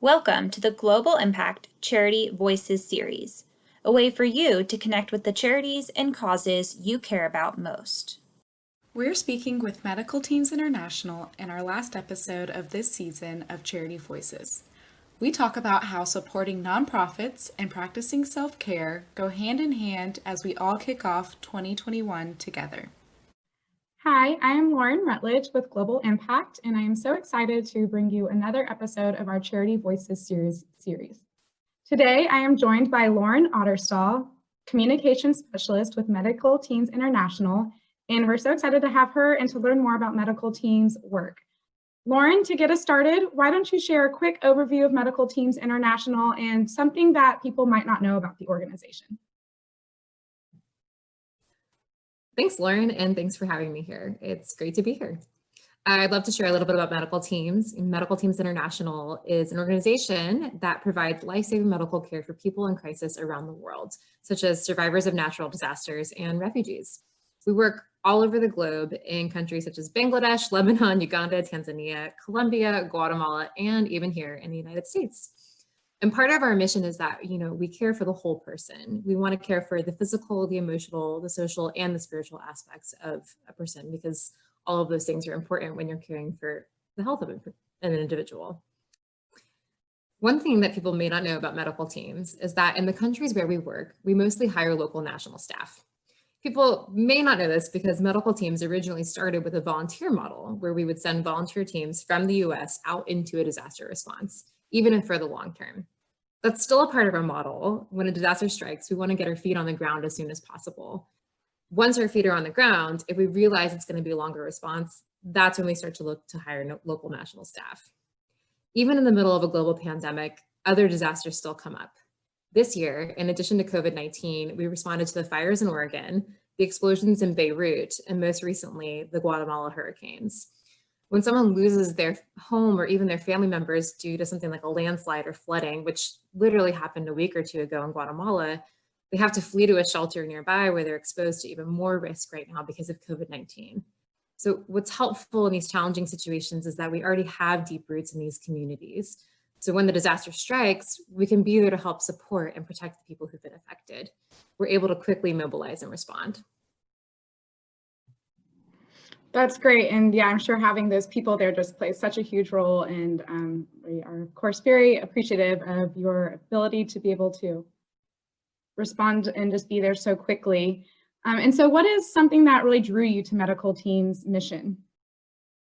Welcome to the Global Impact Charity Voices series, a way for you to connect with the charities and causes you care about most. We're speaking with Medical Teams International in our last episode of this season of Charity Voices. We talk about how supporting nonprofits and practicing self-care go hand in hand as we all kick off 2021 together. Hi, I am Lauren Rutledge with Global Impact, and I am so excited to bring you another episode of our Charity Voices series. Today, I am joined by Lauren Otterstall, Communications Specialist with Medical Teams International, and we're so excited to have her and to learn more about Medical Teams' work. Lauren, to get us started, why don't you share a quick overview of Medical Teams International and something that people might not know about the organization? Thanks, Lauren, and thanks for having me here. It's great to be here. I'd love to share a little bit about Medical Teams. Medical Teams International is an organization that provides life-saving medical care for people in crisis around the world, such as survivors of natural disasters and refugees. We work all over the globe in countries such as Bangladesh, Lebanon, Uganda, Tanzania, Colombia, Guatemala, and even here in the United States. And part of our mission is that, we care for the whole person. We want to care for the physical, the emotional, the social, and the spiritual aspects of a person, because all of those things are important when you're caring for the health of an individual. One thing that people may not know about medical teams is that in the countries where we work, we mostly hire local national staff. People may not know this because medical teams originally started with a volunteer model where we would send volunteer teams from the US out into a disaster response, even if for the long term. That's still a part of our model. When a disaster strikes, we want to get our feet on the ground as soon as possible. Once our feet are on the ground, if we realize it's going to be a longer response, that's when we start to look to hire local national staff. Even in the middle of a global pandemic, other disasters still come up. This year, in addition to COVID-19, we responded to the fires in Oregon, the explosions in Beirut, and most recently, the Guatemala hurricanes. When someone loses their home or even their family members due to something like a landslide or flooding, which literally happened a week or two ago in Guatemala, they have to flee to a shelter nearby where they're exposed to even more risk right now because of COVID-19. So what's helpful in these challenging situations is that we already have deep roots in these communities. So when the disaster strikes, we can be there to help support and protect the people who've been affected. We're able to quickly mobilize and respond. That's great. And yeah, I'm sure having those people there just plays such a huge role. And we are, of course, very appreciative of your ability to be able to respond and just be there so quickly. And so what is something that really drew you to Medical Teams' mission?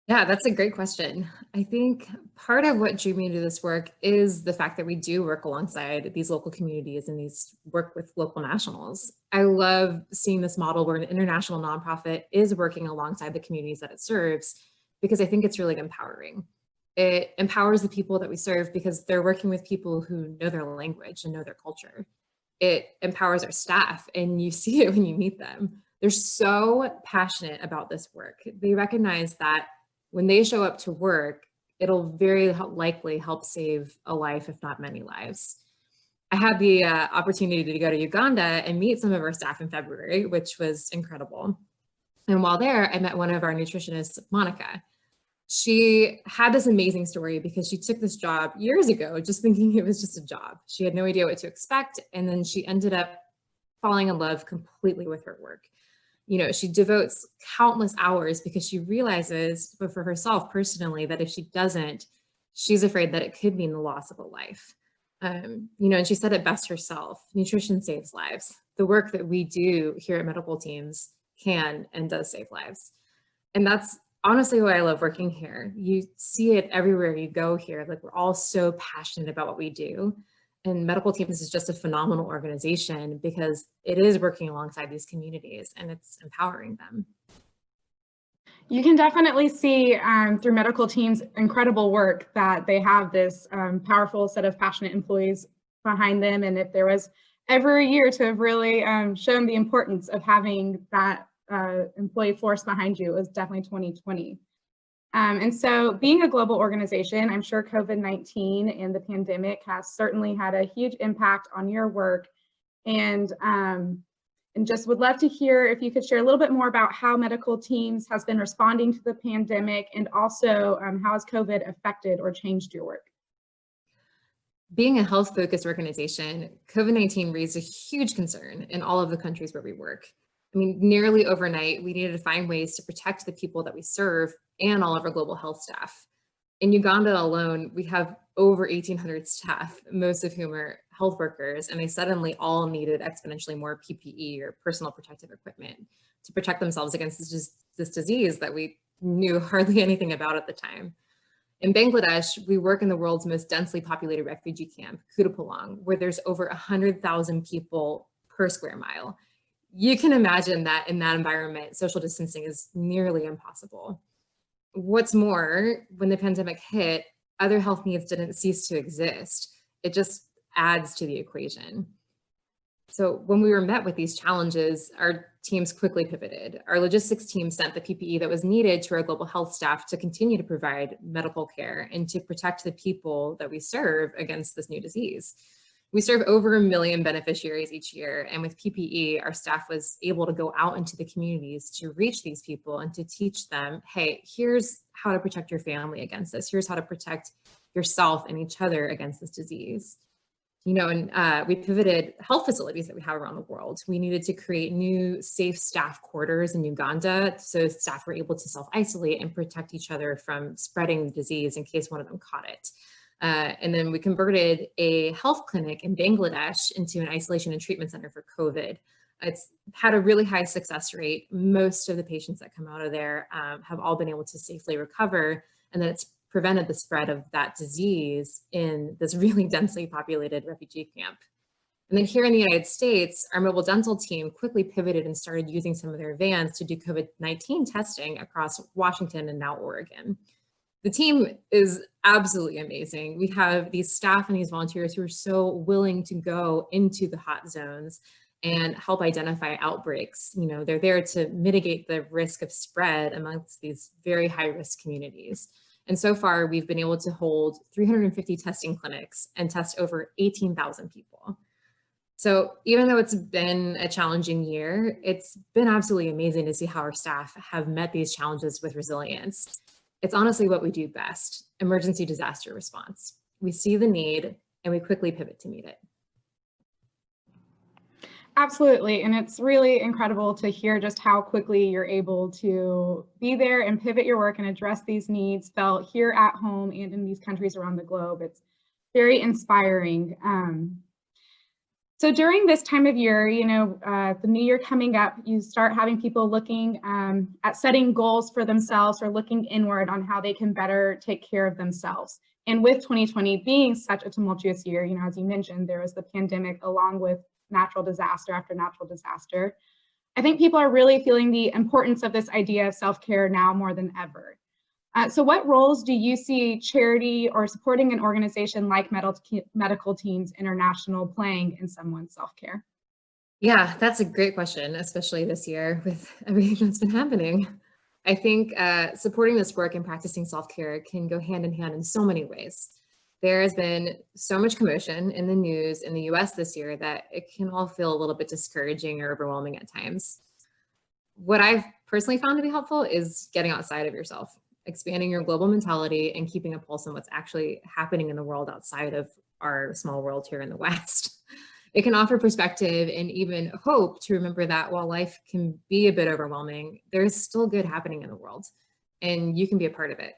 Yeah, that's a great question. I think part of what drew me to this work is the fact that we do work alongside these local communities and work with local nationals. I love seeing this model where an international nonprofit is working alongside the communities that it serves, because I think it's really empowering. It empowers the people that we serve because they're working with people who know their language and know their culture. It empowers our staff, and you see it when you meet them. They're so passionate about this work. They recognize that when they show up to work, it'll very likely help save a life, if not many lives. I had the opportunity to go to Uganda and meet some of our staff in February, which was incredible. And while there, I met one of our nutritionists, Monica. She had this amazing story because she took this job years ago, just thinking it was just a job. She had no idea what to expect. And then she ended up falling in love completely with her work. She devotes countless hours because she realizes, but for herself personally, that if she doesn't, she's afraid that it could mean the loss of a life. And she said it best herself: nutrition saves lives. The work that we do here at Medical Teams can and does save lives. And that's honestly why I love working here. You see it everywhere you go here. Like, we're all so passionate about what we do. And Medical Teams is just a phenomenal organization because it is working alongside these communities and it's empowering them. You can definitely see through Medical Teams' incredible work that they have this powerful set of passionate employees behind them. And if there was ever a year to have really shown the importance of having that employee force behind you, it was definitely 2020. And so being a global organization, I'm sure COVID-19 and the pandemic has certainly had a huge impact on your work. And just would love to hear if you could share a little bit more about how Medical Teams has been responding to the pandemic, and also how has COVID affected or changed your work? Being a health-focused organization, COVID-19 raised a huge concern in all of the countries where we work. I mean, nearly overnight, we needed to find ways to protect the people that we serve and all of our global health staff. In Uganda alone, we have over 1,800 staff, most of whom are health workers, and they suddenly all needed exponentially more PPE or personal protective equipment to protect themselves against this disease that we knew hardly anything about at the time. In Bangladesh, we work in the world's most densely populated refugee camp, Kutupalong, where there's over 100,000 people per square mile. You can imagine that in that environment, social distancing is nearly impossible. What's more, when the pandemic hit, other health needs didn't cease to exist. It just adds to the equation. So when we were met with these challenges, our teams quickly pivoted. Our logistics team sent the PPE that was needed to our global health staff to continue to provide medical care and to protect the people that we serve against this new disease. We serve over 1 million beneficiaries each year, and with PPE, our staff was able to go out into the communities to reach these people and to teach them, hey, here's how to protect your family against this. Here's how to protect yourself and each other against this disease. And we pivoted health facilities that we have around the world. We needed to create new safe staff quarters in Uganda so staff were able to self-isolate and protect each other from spreading the disease in case one of them caught it. And then we converted a health clinic in Bangladesh into an isolation and treatment center for COVID. It's had a really high success rate. Most of the patients that come out of there have all been able to safely recover, and then it's prevented the spread of that disease in this really densely populated refugee camp. And then here in the United States, our mobile dental team quickly pivoted and started using some of their vans to do COVID-19 testing across Washington and now Oregon. The team is absolutely amazing. We have these staff and these volunteers who are so willing to go into the hot zones and help identify outbreaks. They're there to mitigate the risk of spread amongst these very high-risk communities. And so far, we've been able to hold 350 testing clinics and test over 18,000 people. So even though it's been a challenging year, it's been absolutely amazing to see how our staff have met these challenges with resilience. It's honestly what we do best, emergency disaster response. We see the need and we quickly pivot to meet it. Absolutely. And it's really incredible to hear just how quickly you're able to be there and pivot your work and address these needs felt here at home and in these countries around the globe. It's very inspiring. So during this time of year, the new year coming up, you start having people looking at setting goals for themselves or looking inward on how they can better take care of themselves. And with 2020 being such a tumultuous year, as you mentioned, there was the pandemic along with natural disaster after natural disaster. I think people are really feeling the importance of this idea of self-care now more than ever. So what roles do you see charity or supporting an organization like Medical Teams International playing in someone's self-care? Yeah, that's a great question, especially this year with everything that's been happening. I think supporting this work and practicing self-care can go hand in hand in so many ways. There has been so much commotion in the news in the US this year that it can all feel a little bit discouraging or overwhelming at times. What I've personally found to be helpful is getting outside of yourself, expanding your global mentality and keeping a pulse on what's actually happening in the world outside of our small world here in the West. It can offer perspective and even hope to remember that while life can be a bit overwhelming, there's still good happening in the world and you can be a part of it.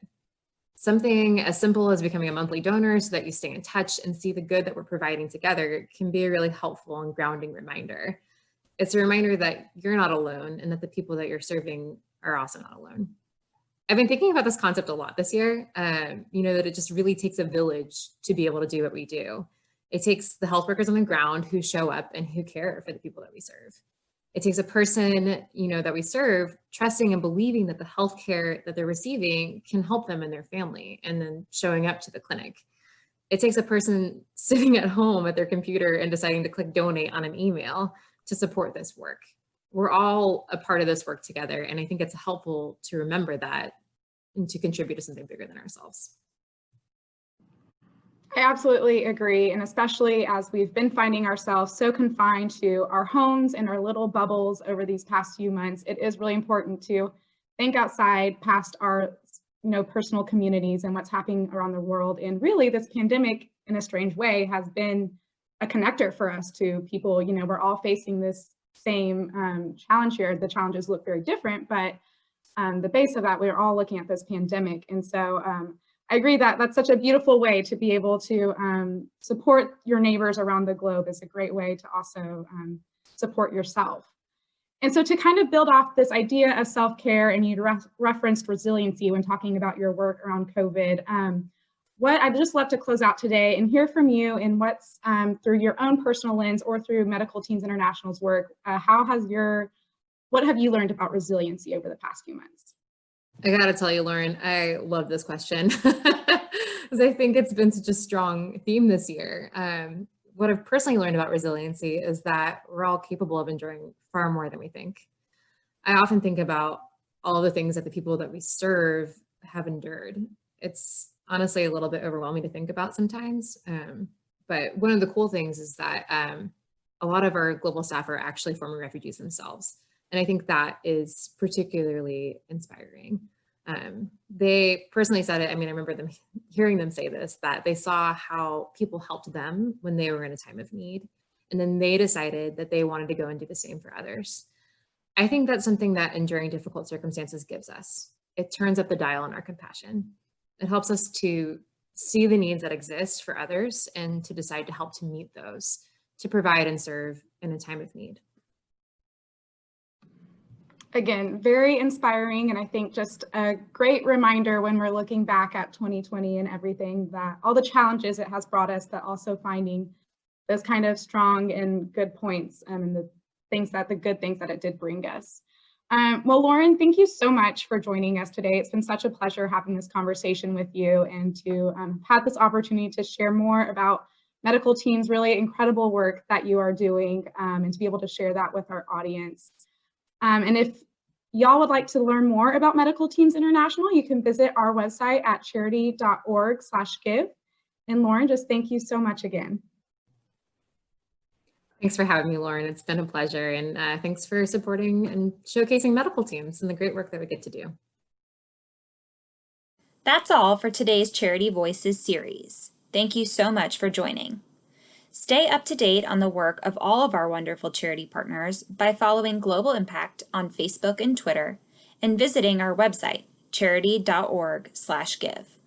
Something as simple as becoming a monthly donor so that you stay in touch and see the good that we're providing together can be a really helpful and grounding reminder. It's a reminder that you're not alone and that the people that you're serving are also not alone. I've been thinking about this concept a lot this year, that it just really takes a village to be able to do what we do. It takes the health workers on the ground who show up and who care for the people that we serve. It takes a person, that we serve trusting and believing that the healthcare that they're receiving can help them and their family, and then showing up to the clinic. It takes a person sitting at home at their computer and deciding to click donate on an email to support this work. We're all a part of this work together, and I think it's helpful to remember that and to contribute to something bigger than ourselves. I absolutely agree. And especially as we've been finding ourselves so confined to our homes and our little bubbles over these past few months, it is really important to think outside past our personal communities and what's happening around the world. And really this pandemic in a strange way, has been a connector for us to people. You know, we're all facing this same challenge here. The challenges look very different, but the base of that, we're all looking at this pandemic. And so I agree that that's such a beautiful way to be able to support your neighbors around the globe. Is a great way to also support yourself. And so to kind of build off this idea of self-care, and you referenced resiliency when talking about your work around COVID, what I'd just love to close out today and hear from you in what's through your own personal lens or through Medical Teams International's work, what have you learned about resiliency over the past few months? I gotta tell you, Lauren, I love this question because I think it's been such a strong theme this year. What I've personally learned about resiliency is that we're all capable of enduring far more than we think. I often think about all the things that the people that we serve have endured. It's honestly a little bit overwhelming to think about sometimes. But one of the cool things is that a lot of our global staff are actually former refugees themselves. And I think that is particularly inspiring. They personally said it. I mean, I remember them hearing them say this, that they saw how people helped them when they were in a time of need. And then they decided that they wanted to go and do the same for others. I think that's something that enduring difficult circumstances gives us. It turns up the dial on our compassion. It helps us to see the needs that exist for others and to decide to help to meet those, to provide and serve in a time of need. Again, very inspiring, and I think just a great reminder when we're looking back at 2020 and everything, that all the challenges it has brought us, but also finding those kind of strong and good points and the good things that it did bring us. Well, Lauren, thank you so much for joining us today. It's been such a pleasure having this conversation with you and to have this opportunity to share more about Medical Team's really incredible work that you are doing, and to be able to share that with our audience. And if y'all would like to learn more about Medical Teams International, you can visit our website at charity.org/give. And Lauren, just thank you so much again. Thanks for having me, Lauren. It's been a pleasure. And thanks for supporting and showcasing medical teams and the great work that we get to do. That's all for today's Charity Voices series. Thank you so much for joining. Stay up to date on the work of all of our wonderful charity partners by following Global Impact on Facebook and Twitter and visiting our website, charity.org/give.